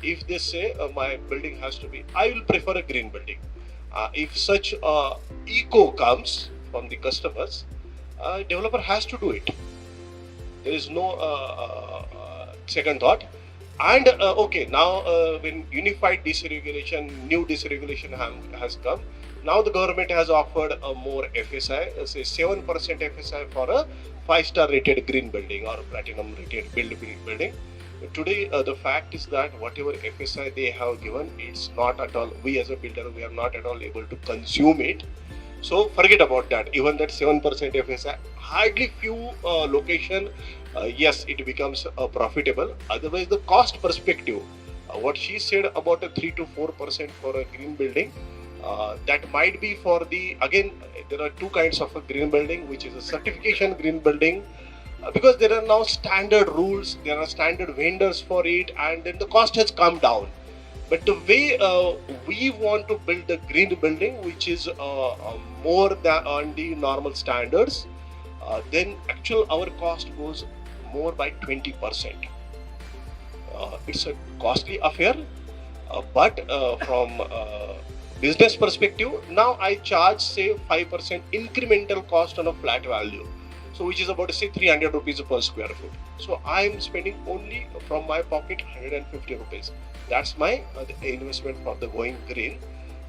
if they say my building has to be, I will prefer a green building. If such eco comes from the customers, developer has to do it. There is no second thought. And okay, now when unified deregulation, new deregulation has come, now the government has offered a more FSI, say 7% FSI for a 5-star rated green building or platinum rated building. Today, the fact is that whatever FSI they have given, it's not at all, we as a builder, we are not at all able to consume it. So forget about that. Even that 7% FSI, hardly few location, yes, it becomes profitable. Otherwise, the cost perspective, what she said about a 3 to 4% for a green building, that might be for the, again, there are two kinds of a green building, which is a certification green building, because there are now standard rules, there are standard vendors for it, and then the cost has come down. But the way we want to build the green building, which is more than on the normal standards, then actual our cost goes more by 20%. It's a costly affair, but from business perspective, now I charge say 5% incremental cost on a flat value. So which is about say 300 rupees per square foot. So I am spending only from my pocket 150 rupees. That's my investment for the going green.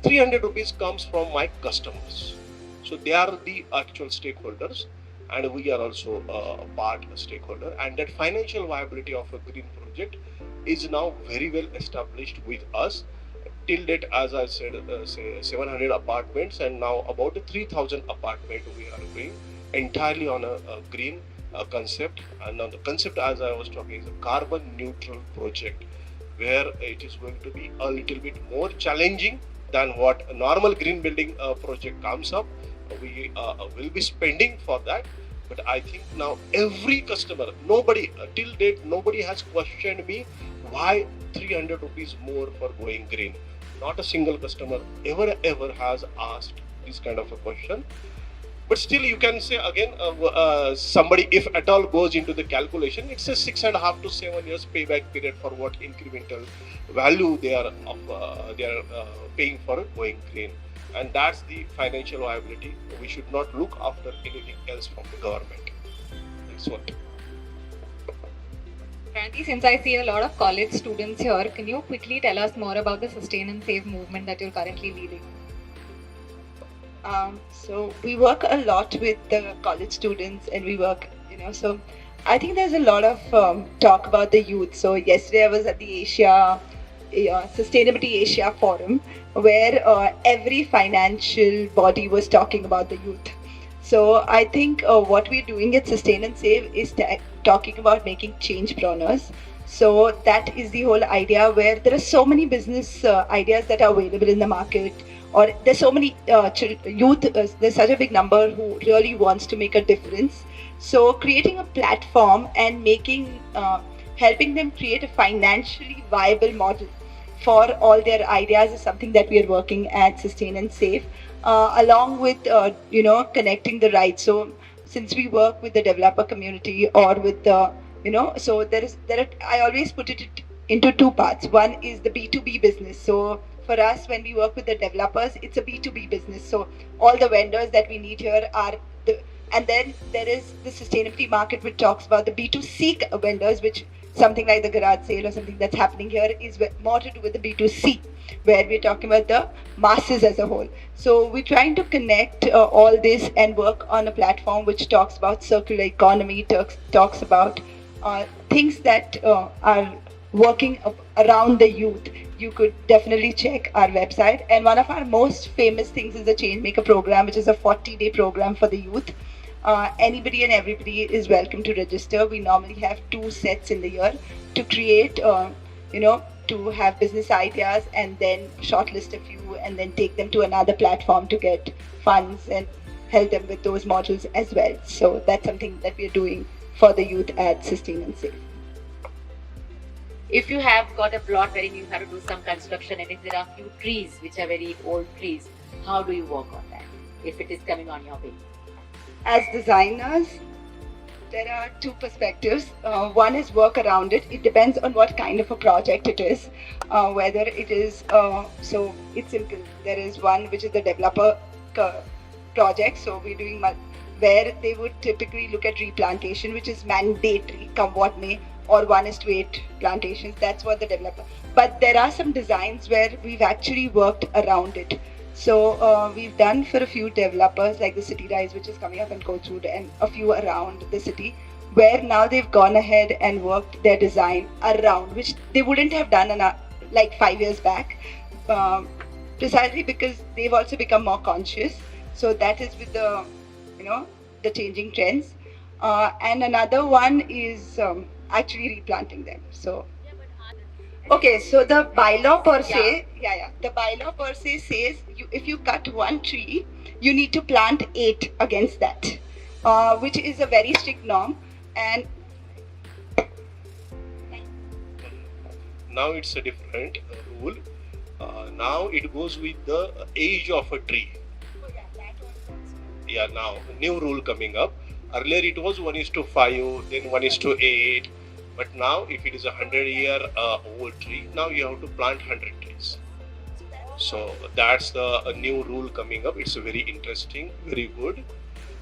300 rupees comes from my customers. So they are the actual stakeholders, and we are also a part stakeholder. And that financial viability of a green project is now very well established with us. Till date, as I said, say 700 apartments, and now about 3,000 apartments we are doing entirely on a green concept. And now the concept, as I was talking, is a carbon neutral project, where it is going to be a little bit more challenging than what a normal green building project comes up. We will be spending for that. But I think now every customer, nobody, till date, nobody has questioned me why 300 rupees more for going green. Not a single customer ever has asked this kind of a question. But still, you can say again, somebody, if at all, goes into the calculation, it's a 6.5 to 7 years payback period for what incremental value they are paying for going green, and that's the financial viability. We should not look after anything else from the government. That's what. Pranati, since I see a lot of college students here, can you quickly tell us more about the Sustain and Save movement that you're currently leading? So we work a lot with the college students, and we work, so I think there's a lot of talk about the youth. So yesterday I was at the Sustainability Asia Forum, where every financial body was talking about the youth. So I think what we're doing at Sustain and Save is talking about making change-preneurs. So that is the whole idea, where there are so many business ideas that are available in the market, or there's so many youth, there's such a big number who really wants to make a difference. So creating a platform and helping them create a financially viable model for all their ideas is something that we are working at Sustain and Save, along with connecting the rights. So since we work with the developer community or with the so I always put it into two parts. One is the B2B business. So for us, when we work with the developers, it's a B2B business. So all the vendors that we need here are and then there is the sustainability market, which talks about the B2C vendors, which something like the garage sale or something that's happening here is more to do with the B2C, where we're talking about the masses as a whole. So we're trying to connect all this and work on a platform which talks about circular economy, talks about things that are working around the youth. You could definitely check our website. And one of our most famous things is the Changemaker program, which is a 40-day program for the youth. Anybody and everybody is welcome to register. We normally have 2 sets in the year to create, to have business ideas and then shortlist a few and then take them to another platform to get funds and help them with those modules as well. So that's something that we're doing for the youth at Sustain and Save. If you have got a plot wherein you have to do some construction, and if there are few trees which are very old trees, how do you work on that if it is coming on your way? As designers, There are two perspectives. One is work around it. It depends on what kind of a project it is. Whether it is, so it's simple. There is one which is the developer project. So we're doing where they would typically look at replantation, which is mandatory, come what may, or 1:8 plantations. That's what the developer. But there are some designs where we've actually worked around it. So we've done for a few developers like the City Rise, which is coming up in Kochur, and a few around the city, where now they've gone ahead and worked their design around, which they wouldn't have done like 5 years back, precisely because they've also become more conscious. So that is with the, the changing trends. And another one is actually replanting them. So. Okay, so the bylaw per se, the bylaw per se says if you cut one tree, you need to plant 8 against that, which is a very strict norm. And now it's a different rule. Now it goes with the age of a tree. Yeah, now new rule coming up. Earlier it was 1:5, then 1:8. But now, if it is a 100-year-old tree, now you have to plant 100 trees. So that's the new rule coming up. It's very interesting, very good.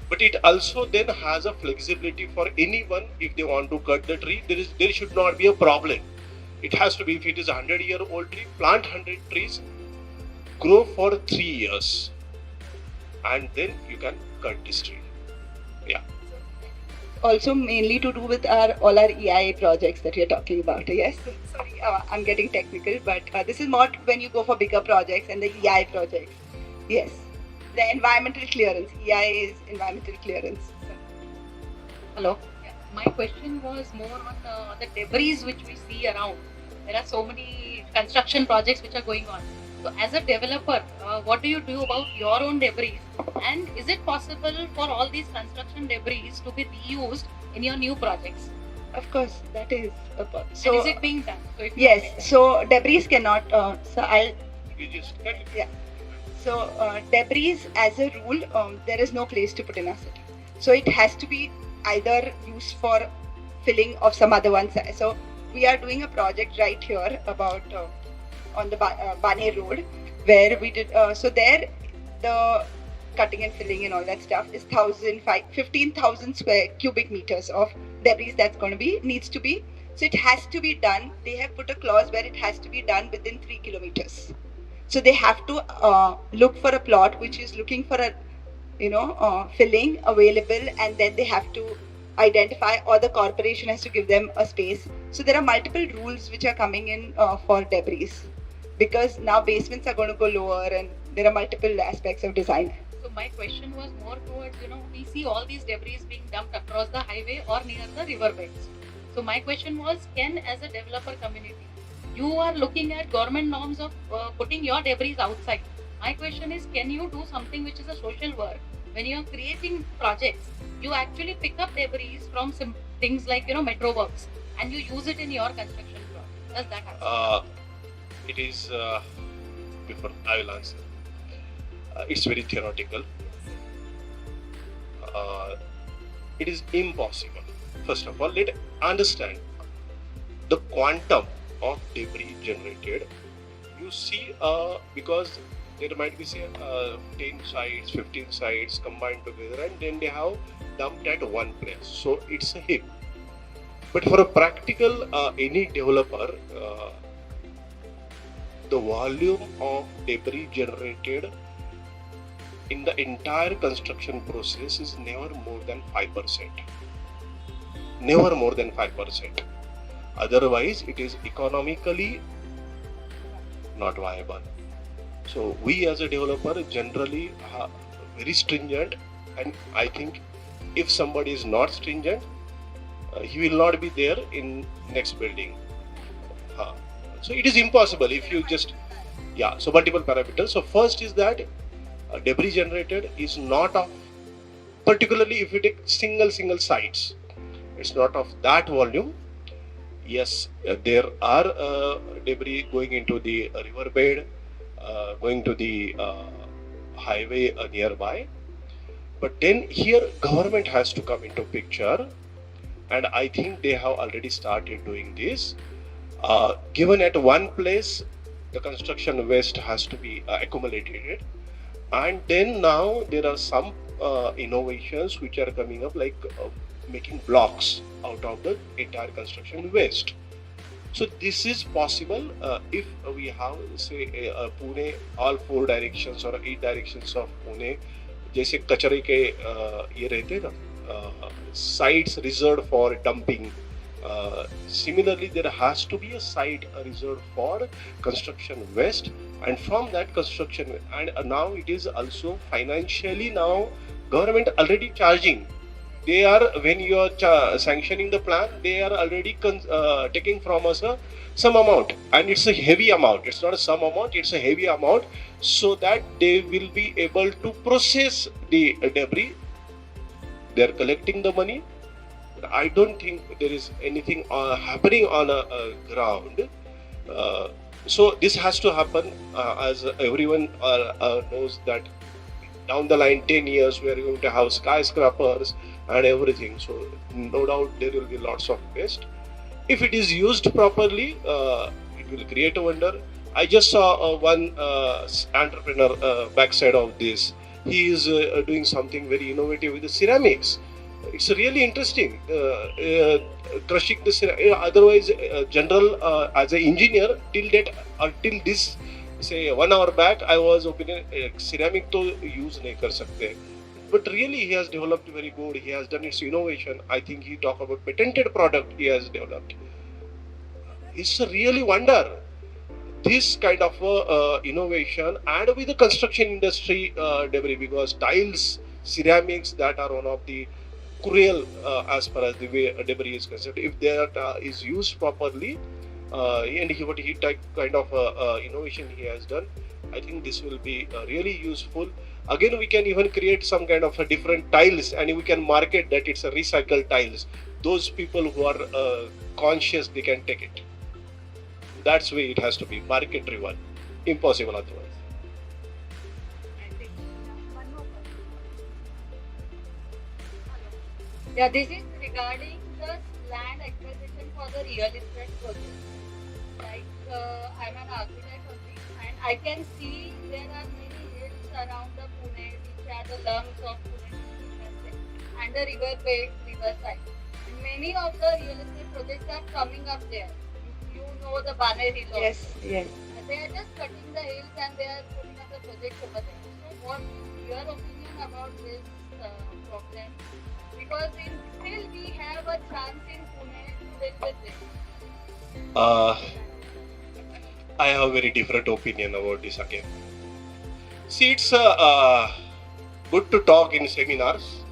But it also then has a flexibility for anyone. If they want to cut the tree, there should not be a problem. It has to be, if it is a 100-year-old tree, plant 100 trees, grow for 3 years, and then you can cut this tree. Yeah. Also mainly to do with all our EIA projects that you're talking about. Yes, sorry, I'm getting technical, but this is not when you go for bigger projects and the EIA projects. Yes, the environmental clearance. EIA is environmental clearance. Hello. My question was more on the debris which we see around. There are so many construction projects which are going on. So as a developer, what do you do about your own debris? And is it possible for all these construction debris to be reused in your new projects? Of course, that is a part. So, and is it being done? So yes. So debris cannot. So I'll. You just cut it. Yeah. So debris, as a rule, there is no place to put in our city. So it has to be either used for filling of some other ones. So we are doing a project right here about on the Bane Road, where we did. So there, the cutting and filling and all that stuff is 15,000 square cubic meters of debris that's going to be, needs to be. So it has to be done. They have put a clause where it has to be done within 3 kilometers. So they have to look for a plot which is looking for a, filling available, and then they have to identify, or the corporation has to give them a space. So there are multiple rules which are coming in for debris, because now basements are going to go lower, and there are multiple aspects of design. So my question was more towards, we see all these debris being dumped across the highway or near the riverbeds. So my question was, can as a developer community, you are looking at government norms of putting your debris outside. My question is, can you do something which is a social work? When you are creating projects, you actually pick up debris from some things like, metro works, and you use it in your construction project. Does that happen? It is, before I will answer, it's very theoretical. It is impossible. First of all, let's understand the quantum of debris generated. You see, because there might be, say, 10 sites, 15 sites combined together, and then they have dumped at one place. So it's a heap. But for a practical, any developer, the volume of debris generated in the entire construction process is never more than 5%. Never more than 5%. Otherwise, it is economically not viable. So we as a developer generally are very stringent, and I think if somebody is not stringent, he will not be there in next building. So it is impossible if you just, so multiple parameters. So first is that debris generated is not of, particularly if you take single sites, it's not of that volume. Yes, there are debris going into the riverbed, going to the highway nearby. But then here government has to come into picture and I think they have already started doing this. Given at one place, the construction waste has to be accumulated, and then now there are some innovations which are coming up, like making blocks out of the entire construction waste. So this is possible if we have, say, Pune, all 4 directions or 8 directions of Pune, जैसे कचरे के ये रहते ना sites reserved for dumping. Similarly, there has to be a site reserved for construction waste, and from that construction, and now it is also financially, now government already charging. They are, when you are sanctioning the plan, they are already taking from us some amount, and it's a heavy amount. It's not a some amount, it's a heavy amount, so that they will be able to process the debris. They are collecting the money. I don't think there is anything happening on a ground. So this has to happen, as everyone knows that down the line 10 years we are going to have skyscrapers and everything. So no doubt there will be lots of waste. If it is used properly, it will create a wonder. I just saw one entrepreneur backside of this. He is doing something very innovative with the ceramics. It's really interesting, crushing the ceramic. Otherwise, general as an engineer, till this, say 1 hour back, I was opinion ceramic to use nahi kar sakte. But really, he has developed very good. He has done its innovation. I think he talk about patented product he has developed. It's a really wonder. This kind of innovation, and with the construction industry debris, because tiles, ceramics, that are one of the cruel as far as the way debris is concerned. If that is used properly, and what he kind of innovation he has done, I think this will be really useful. Again, we can even create some kind of a different tiles, and we can market that it's a recycled tiles. Those people who are conscious, they can take it. That's the way it has to be, market driven. Impossible otherwise. Yeah, this is regarding the land acquisition for the real estate project. Like, I'm an architect only, and I can see there are many hills around the Pune, which are the lungs of Pune, and the riverside. And many of the real estate projects are coming up there. You know the Baner Hill. Yes, yes. They are just cutting the hills and they are putting up the projects over there. So, what your opinion about this problem? Because still we have a chance in Pune to deal with this. I have a very different opinion about this again. See, it's good to talk in seminars,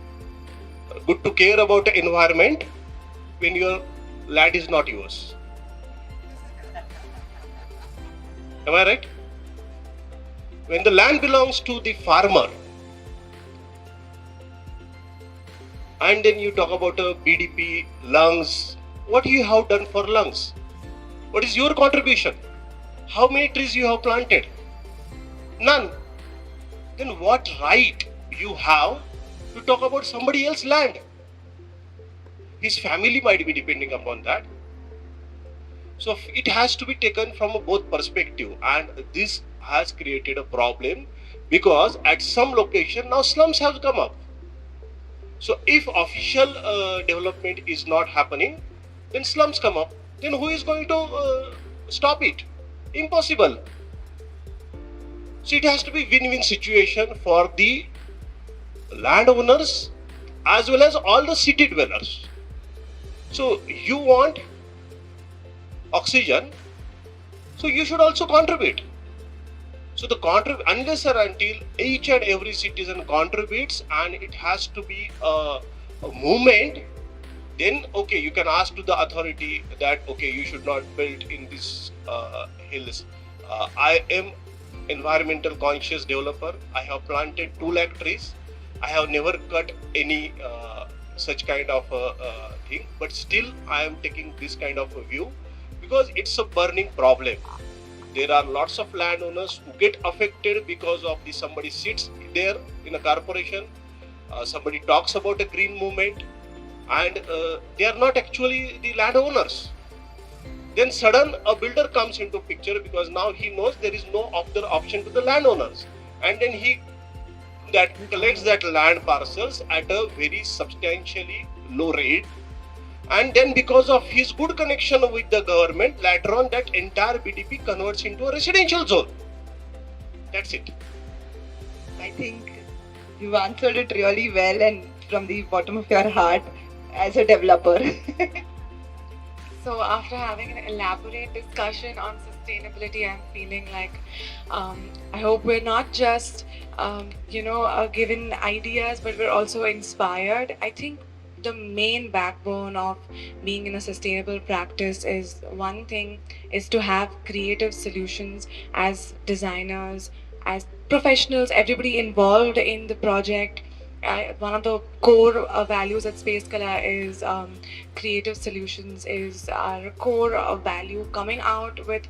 good to care about the environment when your land is not yours. Am I right? When the land belongs to the farmer, and then you talk about a BDP, lungs, what you have done for lungs? What is your contribution? How many trees you have planted? None. Then what right you have to talk about somebody else's land? His family might be depending upon that. So it has to be taken from both perspective, and this has created a problem because at some location now slums have come up. So if official development is not happening, then slums come up. Then who is going to stop it? Impossible. So it has to be win-win situation for the landowners as well as all the city dwellers. So you want oxygen, so you should also contribute. So the unless or until each and every citizen contributes, and it has to be a movement, then okay, you can ask to the authority that okay, you should not build in these hills. I am environmental conscious developer. I have planted 2 lakh trees. I have never cut any such kind of thing, but still I am taking this kind of a view because it's a burning problem. There are lots of landowners who get affected because of this. Somebody sits there in a corporation, somebody talks about a green movement, and they are not actually the landowners. Then sudden a builder comes into picture because now he knows there is no other option to the landowners, and then he collects that land parcels at a very substantially low rate, and then because of his good connection with the government, later on that entire BDP converts into a residential zone. That's it. I think you answered it really well and from the bottom of your heart as a developer. So after having an elaborate discussion on sustainability, I'm feeling like I hope we're not just given ideas, but we're also inspired. I think the main backbone of being in a sustainable practice is one thing is to have creative solutions as designers, as professionals, everybody involved in the project. One of the core values at Space Kala is creative solutions is our core value, coming out with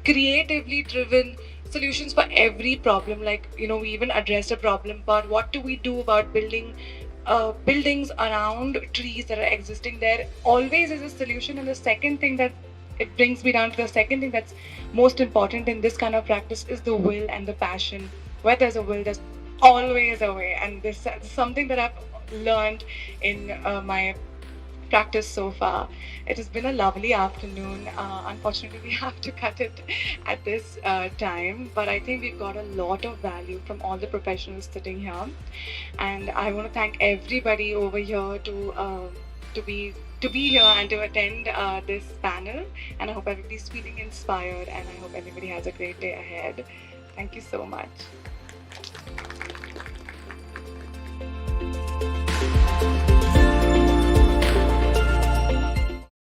creatively driven solutions for every problem. Like, we even addressed a problem, but what do we do about building buildings around trees that are existing there? Always is a solution. And the second thing that it brings me down to the second thing that's most important in this kind of practice is the will and the passion. Where there's a will, there's always a way, and this is something that I've learned in my practice so far. It has been a lovely afternoon. Unfortunately, we have to cut it at this time, but I think we've got a lot of value from all the professionals sitting here, and I want to thank everybody over here to be here and to attend this panel. And I hope everybody's feeling inspired, and I hope everybody has a great day ahead. Thank you so much.